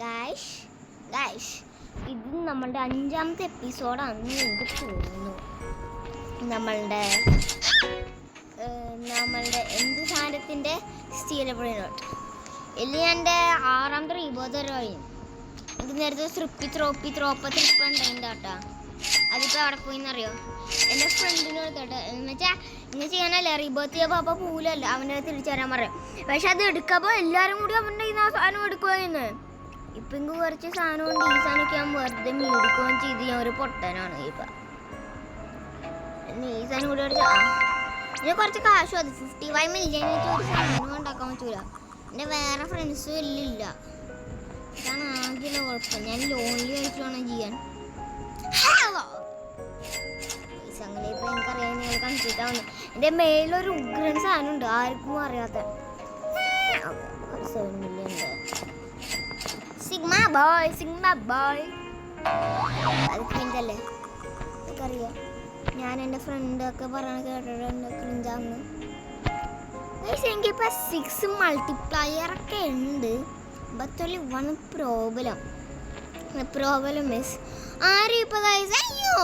Guys ഇത് നമ്മളുടെ 5ാമത്തെ എപ്പിസോഡാണെന്ന് എനിക്ക് തോന്നുന്നു. നമ്മളുടെ എന്ത് സാധനത്തിൻ്റെ സ്റ്റീലബിളിനോട്ട് ഇല്ല എൻ്റെ 6ാമത്തെ റീബോധ കഴിഞ്ഞു. എനിക്ക് നേരത്തെ ട്രിപ്പ് ഉണ്ടായിട്ടുണ്ട് കേട്ടോ. അതിപ്പോൾ അവിടെ പോയിന്നറിയോ എൻ്റെ ഫ്രണ്ടിനോട് കേട്ടോ എന്നുവെച്ചാൽ ഇങ്ങനെ ചെയ്യാനല്ല റീബോത്ത് ചെയ്യുമ്പോൾ അപ്പോൾ പൂലല്ല അവൻ്റെ തിരിച്ചു തരാൻ പറയാം. പക്ഷെ അത് എടുക്കുമ്പോൾ എല്ലാവരും കൂടി അവൻ്റെ ഈ സാധനം എടുക്കുകയെന്ന്. ഇപ്പം എനിക്ക് കുറച്ച് സാധനമുണ്ട്. ഈ സാധനമൊക്കെ ഞാൻ വെറുതെ മേടിക്കുകയും ചെയ്ത് ഞാൻ ഒരു പൊട്ടനാണ്. ഇപ്പം ഈ സാധനം കൂടി ഞാൻ കുറച്ച് കാശും അത് 55 മില്യൺ വെച്ച് ഒരു സാധനം ഉണ്ടാക്കാൻ പറ്റൂല. എൻ്റെ വേറെ ഫ്രണ്ട്സും ഇല്ല. ഇതാണ് ആകെയുള്ള കുഴപ്പം. ഞാൻ ലോൺലി ആയിട്ട് വേണം ചെയ്യാൻ. അങ്ങനെ ഇപ്പം എനിക്കറിയാൻ നിങ്ങൾ കൺഫ്യൂസ് എൻ്റെ മേലൊരു ഉഗ്രൻ സാധനം ഉണ്ട്, ആർക്കും അറിയാത്ത 7 മില്യൺ ഉണ്ട്. സിഗ്മ ബോയ് അത് ക്രിഞ്ചല്ലേ എനിക്കറിയാം. ഞാൻ എൻ്റെ ഫ്രണ്ടൊക്കെ പറഞ്ഞ കേട്ടിട്ടുണ്ട് ക്രിഞ്ചാന്ന്. എനിക്കിപ്പോൾ 6 മൾട്ടിപ്ലയറൊക്കെ ഉണ്ട്. But only one problem. The problem is ആരും ഇപ്പോൾ ഗൈസ് അയ്യോ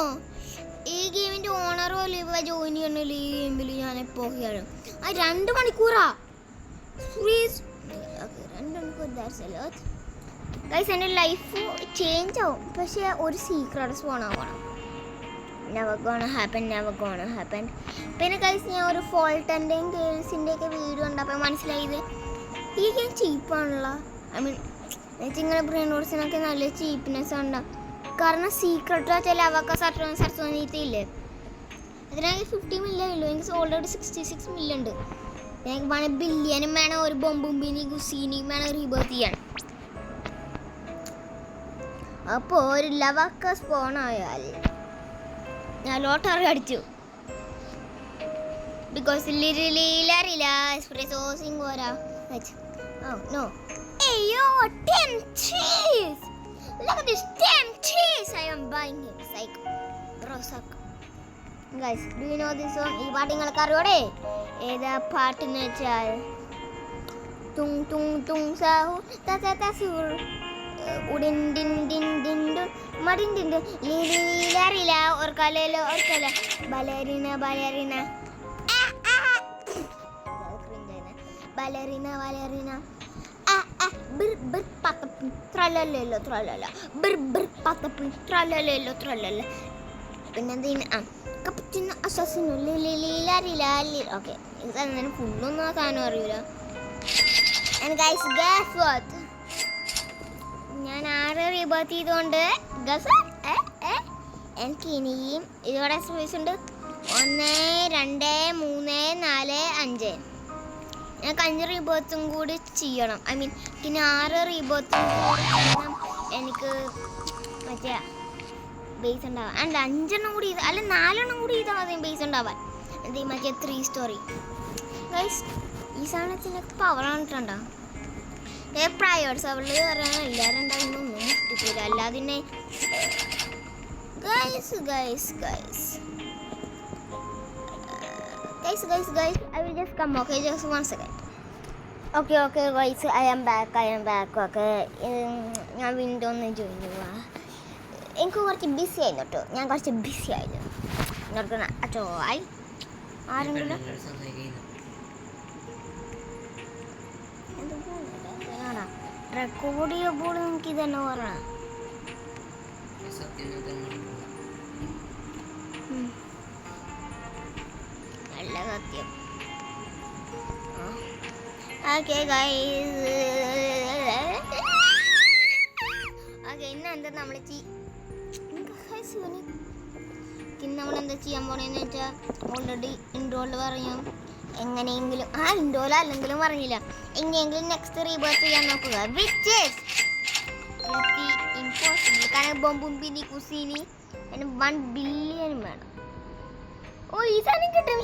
ഈ ഗെയിമിൻ്റെ ഓണർ പോലും ഇപ്പോൾ ജോയിൻ ചെയ്യണില്ല. ഈ ഗെയിമിൽ ഞാൻ എപ്പോൾ കയറും 2 മണിക്കൂറാ 2 മണിക്കൂർ ഗൈസ്. എൻ്റെ ലൈഫ് ചേഞ്ച് ആവും. പക്ഷേ ഒരു സീക്രട്ട് സ്പോൺ ആവണം. never gonna happen. പിന്നെ ഗൈസ് ഞാൻ ഒരു ഫോൾട്ടൻ്റെയും ഗേൾസിൻ്റെയൊക്കെ വീഡിയോ കണ്ടപ്പോൾ മനസ്സിലായത് ഈ ഗെയിം ചീപ്പാണല്ലോ. ഐ മീൻ ഇങ്ങനെ ബ്രെയിൻ റോഡ്സിനൊക്കെ നല്ല ചീപ്പ്നെസ് ഉണ്ടാവും. കാരണം സീക്രട്ട് വെച്ചാൽ അവർക്ക് സർച്ചോന്നിട്ടില്ലേ അതിനാണെങ്കിൽ 50 മില്യൺ ഉള്ളൂ. എനിക്ക് ഓൾറെഡി 66 മില്യൺ ഉണ്ട്. എനിക്ക് വേണം ബില്യനും വേണം, ഒരു ബൊംബുംബിനി ഗുസീനിയും വേണം റീബേർത്ത് ചെയ്യാൻ. അപ്പോൾ ഒരു ലവക്ക സ്പോൺ ആയാൽ ഞാൻ ലോട്ടറി അടിച്ചു. Because no. Ayo, 10 cheese. Look at this 10 cheese. I am buying it. Psycho. Bro, suck. Guys, do you know this song? ഈ പാട്ട് നിങ്ങൾക്ക് അറിയോടെ? ഏതാ പാട്ടെന്ന് വെച്ചാൽ തുങ് തുങ് തുങ് സാഹു തസൂർ ഉടിൻ ഡിൻ ഡിൻ ഡിൻ ഡുൻ മടിൻ ഡിൻ ഡുൻ ലീലീലറില ഓർക്കലോ Ballerina Ballerina bir bir patapim tralalelo tralala bir tralalelo tralala പിന്നെന്തിന് കപ്പച്ചിന് അസസിനു ലിലിലിലറിലാലി. ഓക്കെ ഇതങ്ങനെ ഫുള്ളൊന്നും ആ സാധനം അറിയില്ല. ആൻഡ് ഗൈസ് ഗസ് വാട്ട് ഞാൻ 6 റീബേർത്ത് ചെയ്തുകൊണ്ട് ഗസ് എനിക്ക് ഇനിയും ഇതോടെ സ്പേസ് ഉണ്ട്. 1 2 3 4 5 എനിക്ക് 5 റീബേർത്തും കൂടി ചെയ്യണം. ഐ മീൻ പിന്നെ 6 റീബേർത്തും കൂടി ചെയ്യണം. എനിക്ക് മറ്റേ ബേസ് ഉണ്ടാവാൻ ആൻഡ് 5 കൂടി ചെയ്ത് അല്ല 4 കൂടി ചെയ്താൽ മതി ബേസ് ഉണ്ടാവാൻ. എന്ത് മറ്റേ 3 സ്റ്റോറി ഗൈസ്. ഈ സാധനത്തിൻ്റെ പവർ കണ്ടിട്ടുണ്ടോ? പ്രയോർസ് അവളിൽ പറയാൻ എല്ലാവരും ഉണ്ടാകുന്നൊന്നും ഇഷ്ടപ്പെടില്ല. അല്ലാതെ guys, I will just come, okay? Just 1 second. Okay, guys, I am back, okay? ഞാൻ വീണ്ടും ഒന്ന് ജോയിൻ ചെയ്യുക. എനിക്ക് കുറച്ച് ബിസി ആയിരുന്നു കേട്ടോ. ഞാൻ കുറച്ച് ബിസി ആയിരുന്നു. അച്ചോ ആയി ആരെങ്കിലും റെക്കോർഡ് ചെയ്യുമ്പോൾ എനിക്ക് ഇതന്നെ പറയണം. നല്ല സത്യം. ഓക്കെ ഗൈസ് ഇന്നെന്താ നമ്മൾ നമ്മളെന്താ ചെയ്യാൻ പോണേന്ന് വെച്ചാൽ ഓൾറെഡി ഇൻട്രോയിൽ പറഞ്ഞു. എങ്ങനെയെങ്കിലും ഇൻട്രോയിൽ അല്ലെങ്കിലും പറഞ്ഞില്ല എങ്ങനെയെങ്കിലും നെക്സ്റ്റ് റീബേർത്ത് ചെയ്യാൻ നോക്കുക. Which is impossible. കാരണം ബൊംബുംബിനി കുസീനി അതിന് 1 ബില്യൺ വേണം. ഓ ഈ സാധനം കിട്ടും.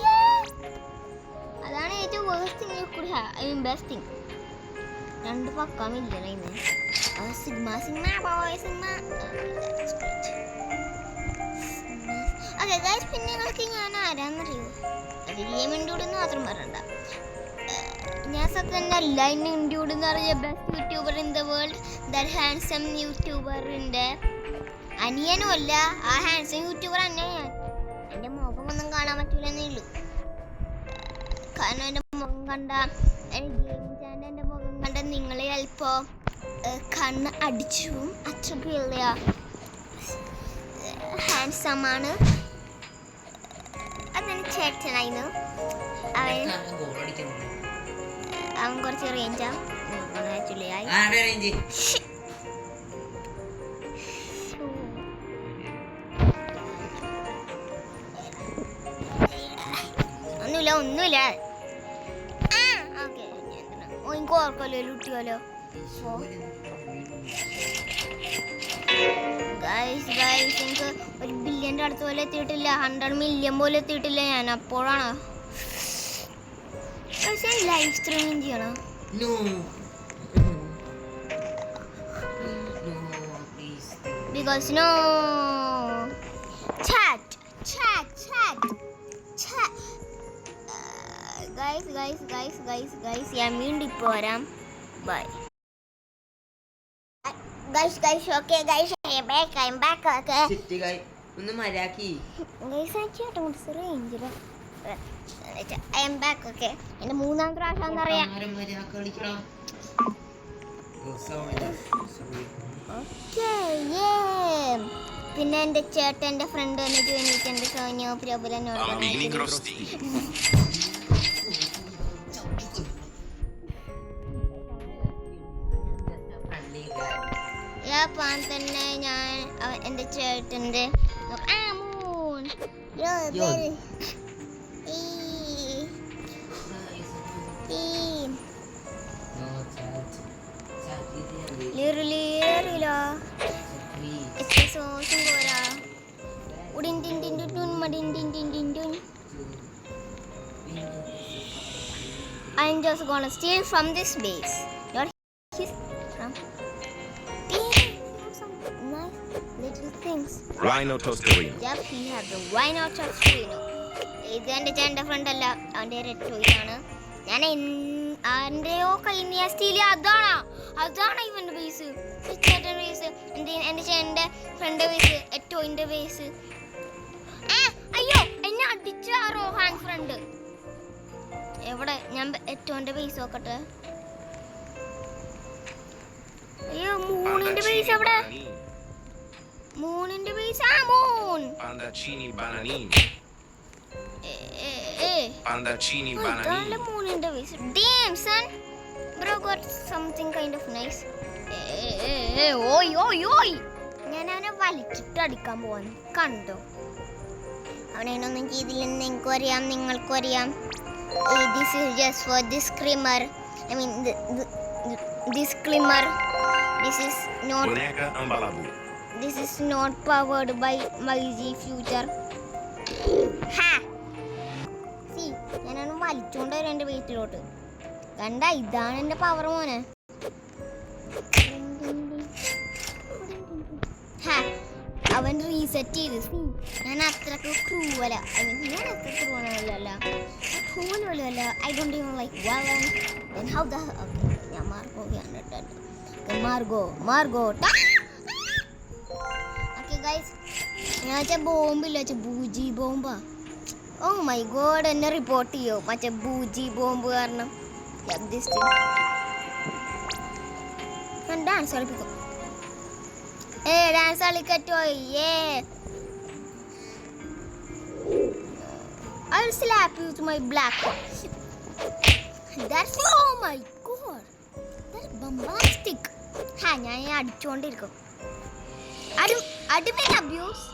അതാണ് ഏറ്റവും waste thing I mean best thing. 2 പക്ക million sigma boy sigma. Okay guys പിന്നെ നിങ്ങൾക്ക് ഞാൻ ആരാന്നറിയോ? അത് ഗെയിമിൻ്റെ കൂടെ മാത്രം പറയണ്ട. ഞാൻ സത്യം ലൈനിങ് ഡ്യൂഡ് എന്ന് പറഞ്ഞ best YouTuber in the world, that handsome യൂട്യൂബറിന്റെ അനിയനും അല്ല, ആ ഹാൻസം യൂട്യൂബർ തന്നെ ഞാൻ. എൻ്റെ മുഖമൊന്നും കാണാൻ പറ്റൂലെന്നേ ഉള്ളൂ. കാരണം എൻ്റെ മുഖം കണ്ട എൻ്റെ മുഖം കണ്ട നിങ്ങളെ അല്പം കണ്ണ് അടിച്ചു. അത്രയ്ക്കില്ല ഹാൻസം ആണ്. അതെന്നെ ചേട്ടനായിരുന്നു. അവൻ കുറച്ച് റേഞ്ചാ ആക്ച്വലി. ഒന്നുമില്ല. ഓക്കെ എനിക്ക് ഓർക്കല്ലോ ലൂട്ടിയോലോ. എനിക്ക് 1 ബില്യൻ്റെ അടുത്ത് പോലെ എത്തിയിട്ടില്ല, 100 മില്യൺ പോലെ എത്തിയിട്ടില്ല ഞാൻ. അപ്പോഴാണ് പക്ഷേ ലൈവ് സ്ട്രീമിങ് ചെയ്യണം. Because no chat guys ഞാൻ വീണ്ടും ഇപ്പോൾ വരാം. Bye guys okay guys I'm back okay ചിറ്റി ഗായ് ഒന്ന് മരാക്കി guys ആക്ച്വലി കുറച്ച് റേഞ്ചിൽ I am back okay. എൻ്റെ മൂന്നാമത്തെ പ്രാവശ്യം എന്താ പറയാ പിന്നെ എൻ്റെ ചേട്ടൻ്റെ ഫ്രണ്ട് തന്നെ ജോയിൻ ചെയ്തിട്ടുണ്ട്. സോനിയോ പ്രബലനോട് തന്നെ ഞാൻ എൻ്റെ ചേട്ടൻ്റെ I'm just gonna steal from this base. Not his from. Some nice little things. Rhino Tostarino. Yep, he has the Rhino Tostarino. ഇത് എൻ്റെ ചേട്ടൻ്റെ ഫ്രണ്ട് അല്ല, അവൻ്റെ റെഡ് ടോയ് ആണ്. ഞാൻ ആരുടെയോ കയ്യിൽ നിന്ന് സ്റ്റീൽ. അതാണ് ഇവൻ്റെ ബേസ്, ചേട്ടൻ്റെ ബേസ്, എൻ്റെ ചേട്ടൻ്റെ ഫ്രണ്ട് ബേസ്, ടോയിൻ്റെ ബേസ്. അയ്യോ എന്നെ അടിച്ച റോഹാൻ ഫ്രണ്ട്. എവിടെ ഞാൻ ഏറ്റോന്റെ ബേസ് നോക്കട്ടെ. അയ്യോ മൂണിന്റെ ബേസ് എവിടെ? മൂണിന്റെ base moon. Pandaccini bananini. Pandaccini bananini. മൂണിന്റെ base. Damn son. Bro got something kind of nice. ഓയ് ഞാൻ അവനെ വലിച്ചിട്ട് അടിക്കാൻ പോവാൻ കണ്ടോ? അവനൊന്നും ചെയ്തില്ലെന്ന് എനിക്കറിയാം, നിങ്ങൾക്കും അറിയാം. This is just for disclaimer. I mean disclaimer. This is not powered by MyG Future. Ha. See, ഞാനാണ് വലിച്ചോണ്ട് വരാം എൻ്റെ വീട്ടിലോട്ട്. കണ്ട, ഇതാണ് എൻ്റെ പവർ മോനെ. അവൻ റീസെറ്റ് ചെയ്ത്. ഞാൻ അത്രക്ക് ക്രൂവല. ഞാൻ അത്ര ക്രൂവലല്ല, ക്രൂവലല്ല. I don't even like violence. Then how the ഞാൻ മാർഗോയാണ് ഇട്ടത്. മാർഗോ ഓക്കെ ഗൈസ്, ഞാൻ വെച്ചാൽ ബോംബില്ല, വെച്ചാൽ ബൂജി ബോംബാ. ഓ മൈ ഗോഡ്, എന്നെ റിപ്പോർട്ട് ചെയ്യോ മറ്റേ ബൂജി ബോംബ് കാരണം. ഞാൻ ഡാൻസ് കളിപ്പിക്കും. ഡാൻസ് കളിക്കട്ടോ. I'll slap you with my black one. That's oh my god. That's bombastic. ഞാൻ അടിച്ചോണ്ടിരിക്കും. അടിമേൻ അബ്യൂസ്.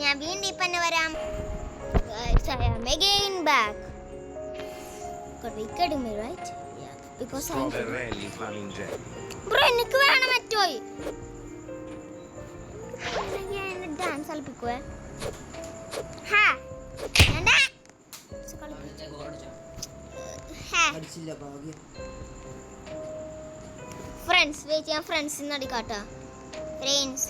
ഞാൻ വീണ്ടും ഇപ്പം തന്നെ വരാം. I am again back. Got we kidding me, right? Yeah. Because I'm bro, എനിക്ക് വേണം മറ്റോയ്. ഞാൻ ഡാൻസ് കളിപ്പിക്കുവേ. ഹാ ഫ്രണ്ട്സ് വെയിറ്റ്, ഞാൻ ഫ്രണ്ട്സിന്ന് അടിക്കാട്ടാ. ഫ്രണ്ട്സ്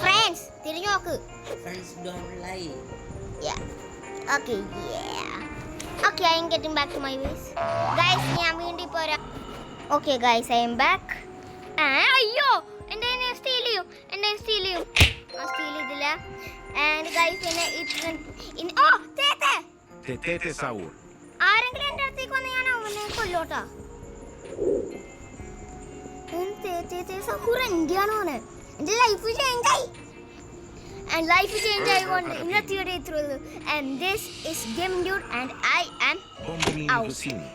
ഫ്രണ്ട്സ് തിരിഞ്ഞു നോക്ക്. Friends don't lie. Okay, yeah. Okay, I am getting back to my ways. Guys, ഞാൻ വീണ്ടും പോരാ. Okay, guys, I am back. അയ്യോ എന്നെ സ്റ്റീൽ ചെയ്യും. സ്റ്റീൽ ചെയ്തില്ല. And guys, Tetete Saur. ആരെങ്കിലും എൻ്റെ അടുത്തേക്ക് വന്ന് ഞാൻ അവനെ കൊല്ലോട്ടാ. സഹൂർ എന്റെയാണോ അവന്? എൻ്റെ ലൈഫ് ചേഞ്ച് ആയി. And life change ആയിക്കൊണ്ട് ഇന്നത്തെ വീഡിയോ ഇത്രയുള്ളൂ. And this is Game Dude and I am Bombomini out. Lucini.